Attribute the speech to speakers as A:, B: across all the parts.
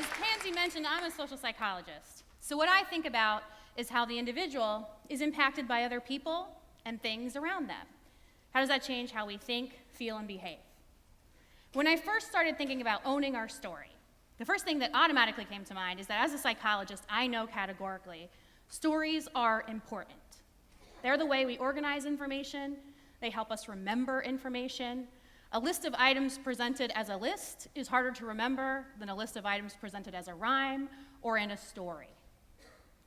A: as Pansy mentioned, I'm a social psychologist. So what I think about is how the individual is impacted by other people and things around them. How does that change how we think, feel, and behave? When I first started thinking about owning our story, the first thing that automatically came to mind is that as a psychologist, I know categorically stories are important. They're the way we organize information. They help us remember information. A list of items presented as a list is harder to remember than a list of items presented as a rhyme or in a story.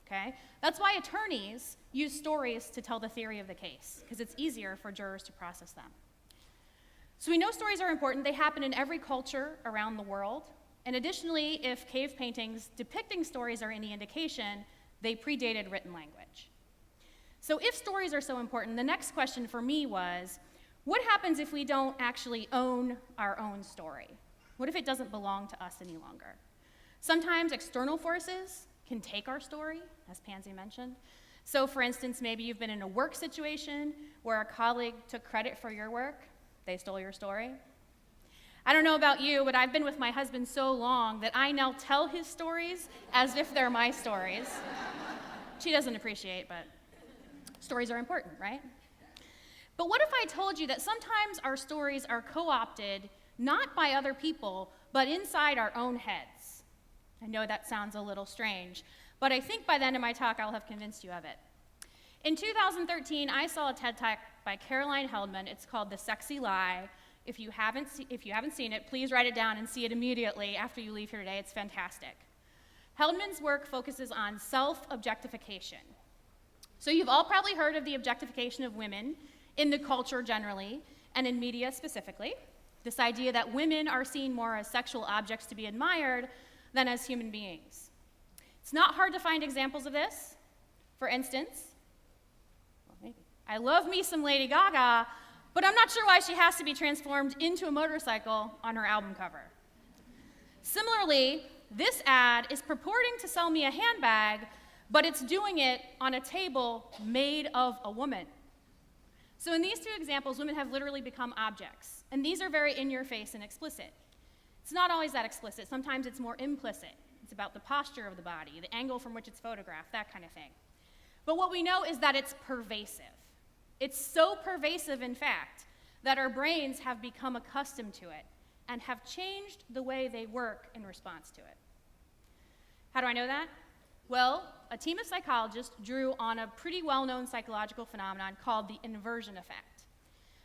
A: Okay? That's why attorneys use stories to tell the theory of the case, because it's easier for jurors to process them. So we know stories are important. They happen in every culture around the world. And additionally, if cave paintings depicting stories are any indication, they predated written language. So if stories are so important, the next question for me was, what happens if we don't actually own our own story? What if it doesn't belong to us any longer? Sometimes external forces can take our story, as Pansy mentioned. So for instance, maybe you've been in a work situation where a colleague took credit for your work. They stole your story. I don't know about you, but I've been with my husband so long that I now tell his stories as if they're my stories. She doesn't appreciate, but stories are important, right? But what if I told you that sometimes our stories are co-opted not by other people, but inside our own heads? I know that sounds a little strange, but I think by the end of my talk I'll have convinced you of it. In 2013, I saw a TED Talk by Caroline Heldman. It's called The Sexy Lie. If you haven't seen it, please write it down and see it immediately after you leave here today. It's fantastic. Heldman's work focuses on self-objectification. So you've all probably heard of the objectification of women in the culture generally, and in media specifically. This idea that women are seen more as sexual objects to be admired than as human beings. It's not hard to find examples of this. For instance, well, maybe. I love me some Lady Gaga, but I'm not sure why she has to be transformed into a motorcycle on her album cover. Similarly, this ad is purporting to sell me a handbag, but it's doing it on a table made of a woman. So in these two examples, women have literally become objects, and these are very in-your-face and explicit. It's not always that explicit. Sometimes it's more implicit. It's about the posture of the body, the angle from which it's photographed, that kind of thing. But what we know is that it's pervasive. It's so pervasive, in fact, that our brains have become accustomed to it and have changed the way they work in response to it. How do I know that? Well, a team of psychologists drew on a pretty well-known psychological phenomenon called the inversion effect.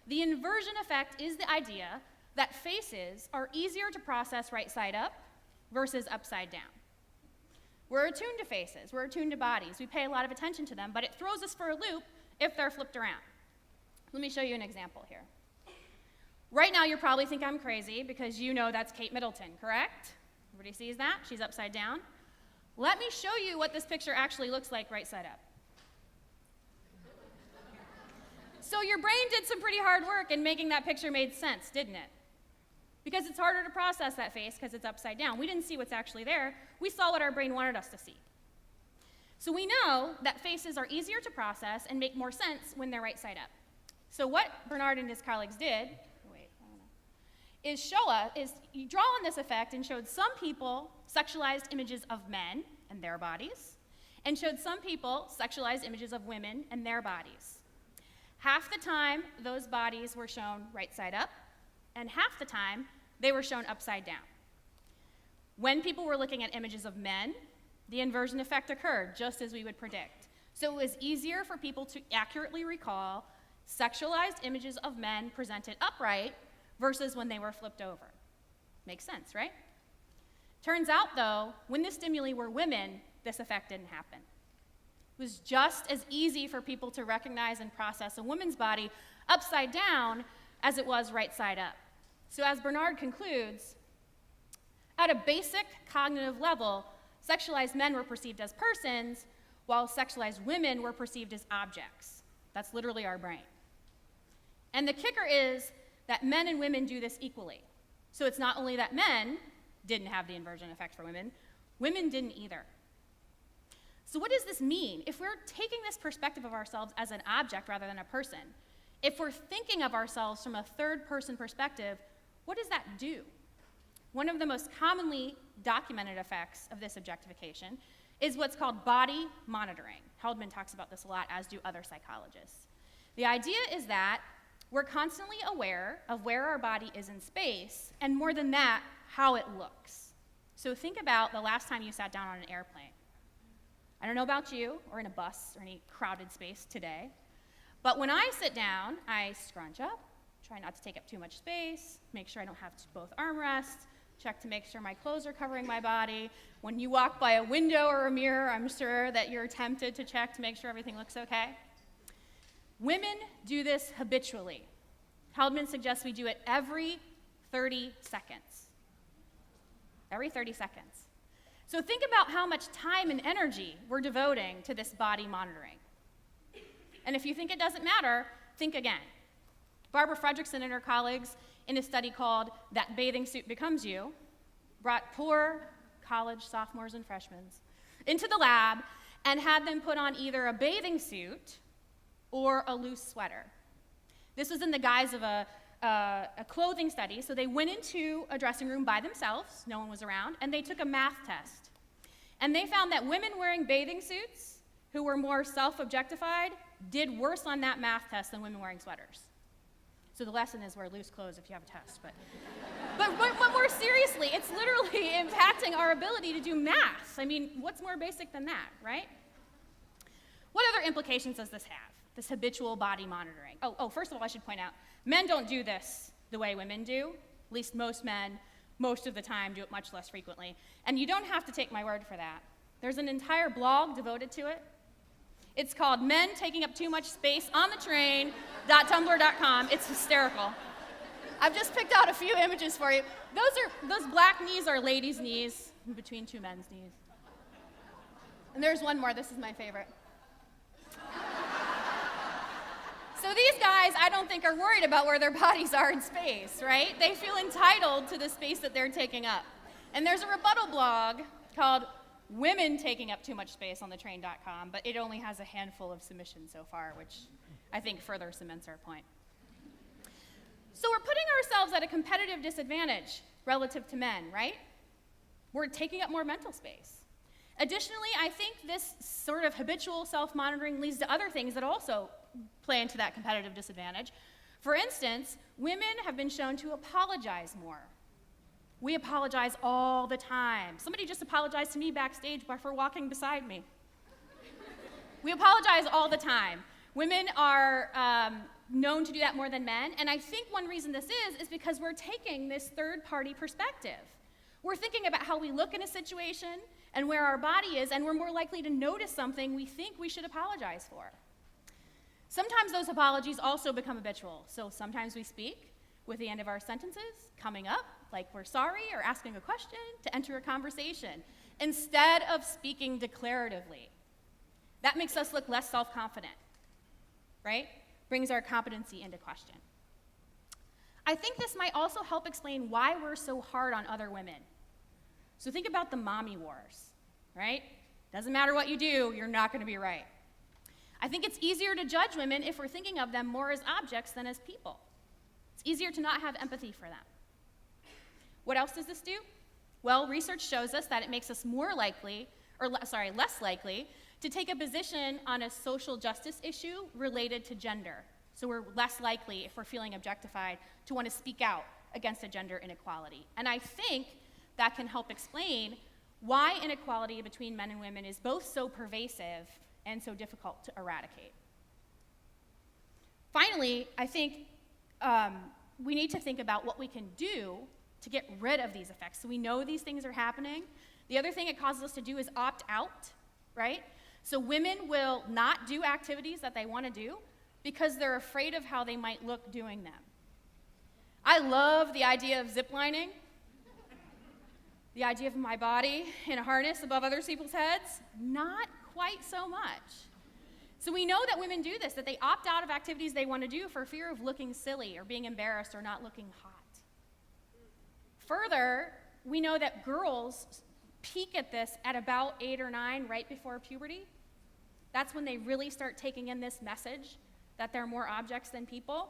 A: The inversion effect is the idea that faces are easier to process right side up versus upside down. We're attuned to faces, we're attuned to bodies, we pay a lot of attention to them, but it throws us for a loop if they're flipped around. Let me show you an example here. Right now, you probably think I'm crazy because you know that's Kate Middleton, correct? Everybody sees that? She's upside down. Let me show you what this picture actually looks like right side up. So your brain did some pretty hard work in making that picture made sense, didn't it? Because it's harder to process that face because it's upside down. We didn't see what's actually there. We saw what our brain wanted us to see. So we know that faces are easier to process and make more sense when they're right side up. So what Bernard and his colleagues did, is you draw on this effect and showed some people sexualized images of men and their bodies, and showed some people sexualized images of women and their bodies. Half the time, those bodies were shown right side up, and half the time, they were shown upside down. When people were looking at images of men, the inversion effect occurred, just as we would predict. So it was easier for people to accurately recall sexualized images of men presented upright versus when they were flipped over. Makes sense, right? Turns out, though, when the stimuli were women, this effect didn't happen. It was just as easy for people to recognize and process a woman's body upside down as it was right side up. So as Bernard concludes, at a basic cognitive level, sexualized men were perceived as persons, while sexualized women were perceived as objects. That's literally our brain. And the kicker is that men and women do this equally. So it's not only that men didn't have the inversion effect for women, women didn't either. So what does this mean? If we're taking this perspective of ourselves as an object rather than a person, if we're thinking of ourselves from a third-person perspective, what does that do? One of the most commonly documented effects of this objectification is what's called body monitoring. Haldeman talks about this a lot, as do other psychologists. The idea is that we're constantly aware of where our body is in space, and more than that, how it looks. So think about the last time you sat down on an airplane. I don't know about you, or in a bus, or any crowded space today, but when I sit down, I scrunch up, try not to take up too much space, make sure I don't have both armrests, check to make sure my clothes are covering my body. When you walk by a window or a mirror, I'm sure that you're tempted to check to make sure everything looks okay. Women do this habitually. Haldeman suggests we do it every 30 seconds. Every 30 seconds. So think about how much time and energy we're devoting to this body monitoring. And if you think it doesn't matter, think again. Barbara Fredrickson and her colleagues, in a study called That Bathing Suit Becomes You, brought poor college sophomores and freshmen into the lab and had them put on either a bathing suit or a loose sweater. This was in the guise of a clothing study, so they went into a dressing room by themselves, no one was around, and they took a math test. And they found that women wearing bathing suits who were more self-objectified did worse on that math test than women wearing sweaters. So the lesson is wear loose clothes if you have a test. But more seriously, it's literally impacting our ability to do math. I mean, what's more basic than that, right? What other implications does this have, this habitual body monitoring? First of all, I should point out, men don't do this the way women do. At least most men, most of the time, do it much less frequently. And you don't have to take my word for that. There's an entire blog devoted to it. It's called Men Taking Up Too Much Space on the Train.tumblr.com. It's hysterical. I've just picked out a few images for you. Those black knees are ladies' knees in between two men's knees. And there's one more. This is my favorite. So these guys, I don't think, are worried about where their bodies are in space, right? They feel entitled to the space that they're taking up. And there's a rebuttal blog called Women Taking Up Too Much Space on the Train.com, but it only has a handful of submissions so far, which I think further cements our point. So we're putting ourselves at a competitive disadvantage relative to men, right? We're taking up more mental space. Additionally, I think this sort of habitual self-monitoring leads to other things that also play into that competitive disadvantage. For instance, women have been shown to apologize more. We apologize all the time. Somebody just apologized to me backstage for walking beside me. We apologize all the time. Women are known to do that more than men, and I think one reason this is because we're taking this third-party perspective. We're thinking about how we look in a situation and where our body is, and we're more likely to notice something we think we should apologize for. Sometimes those apologies also become habitual, so sometimes we speak with the end of our sentences coming up, like we're sorry or asking a question to enter a conversation, instead of speaking declaratively. That makes us look less self-confident, right? Brings our competency into question. I think this might also help explain why we're so hard on other women. So think about the mommy wars, right? Doesn't matter what you do, you're not going to be right. I think it's easier to judge women if we're thinking of them more as objects than as people. It's easier to not have empathy for them. What else does this do? Well, research shows us that it makes us less likely to take a position on a social justice issue related to gender. So we're less likely, if we're feeling objectified, to want to speak out against a gender inequality. And I think that can help explain why inequality between men and women is both so pervasive and so difficult to eradicate. Finally, I think we need to think about what we can do to get rid of these effects. So we know these things are happening. The other thing it causes us to do is opt out, right? So women will not do activities that they want to do because they're afraid of how they might look doing them. I love the idea of ziplining, the idea of my body in a harness above other people's heads, not quite so much. So we know that women do this, that they opt out of activities they want to do for fear of looking silly or being embarrassed or not looking hot. Further, we know that girls peak at this at about 8 or 9, right before puberty. That's when they really start taking in this message that they're more objects than people.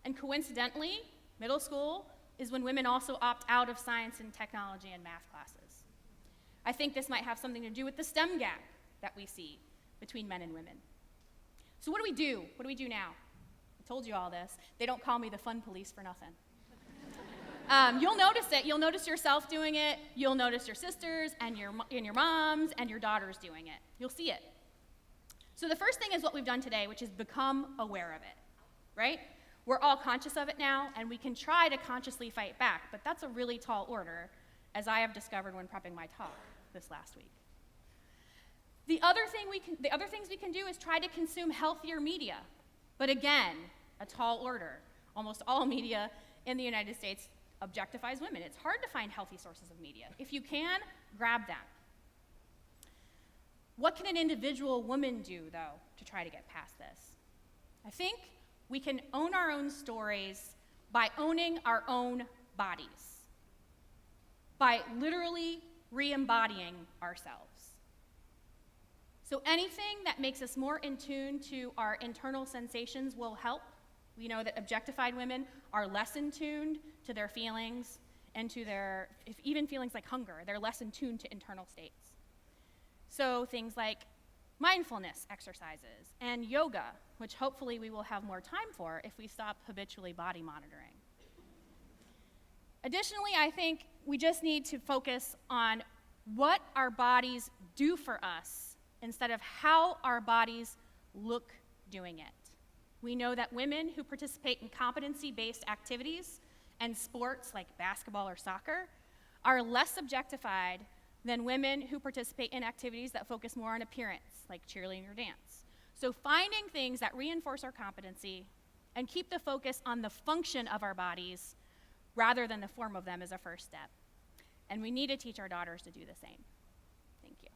A: And coincidentally, middle school is when women also opt out of science and technology and math classes. I think this might have something to do with the STEM gap that we see between men and women. So what do we do? What do we do now? I told you all this. They don't call me the fun police for nothing. You'll notice it. You'll notice yourself doing it. You'll notice your sisters and your moms and your daughters doing it. You'll see it. So the first thing is what we've done today, which is become aware of it, right? We're all conscious of it now, and we can try to consciously fight back, but that's a really tall order, as I have discovered when prepping my talk this last week. The other things we can do is try to consume healthier media, but again, a tall order. Almost all media in the United States objectifies women. It's hard to find healthy sources of media. If you can, grab them. What can an individual woman do, though, to try to get past this? I think we can own our own stories by owning our own bodies, by literally re-embodying ourselves. So anything that makes us more in tune to our internal sensations will help. We know that objectified women are less in tune to their feelings and to even feelings like hunger. They're less in tune to internal states. So things like mindfulness exercises and yoga, which hopefully we will have more time for if we stop habitually body monitoring. Additionally, I think we just need to focus on what our bodies do for us instead of how our bodies look doing it. We know that women who participate in competency-based activities and sports like basketball or soccer are less objectified than women who participate in activities that focus more on appearance, like cheerleading or dance. So finding things that reinforce our competency and keep the focus on the function of our bodies rather than the form of them is a first step. And we need to teach our daughters to do the same. Thank you.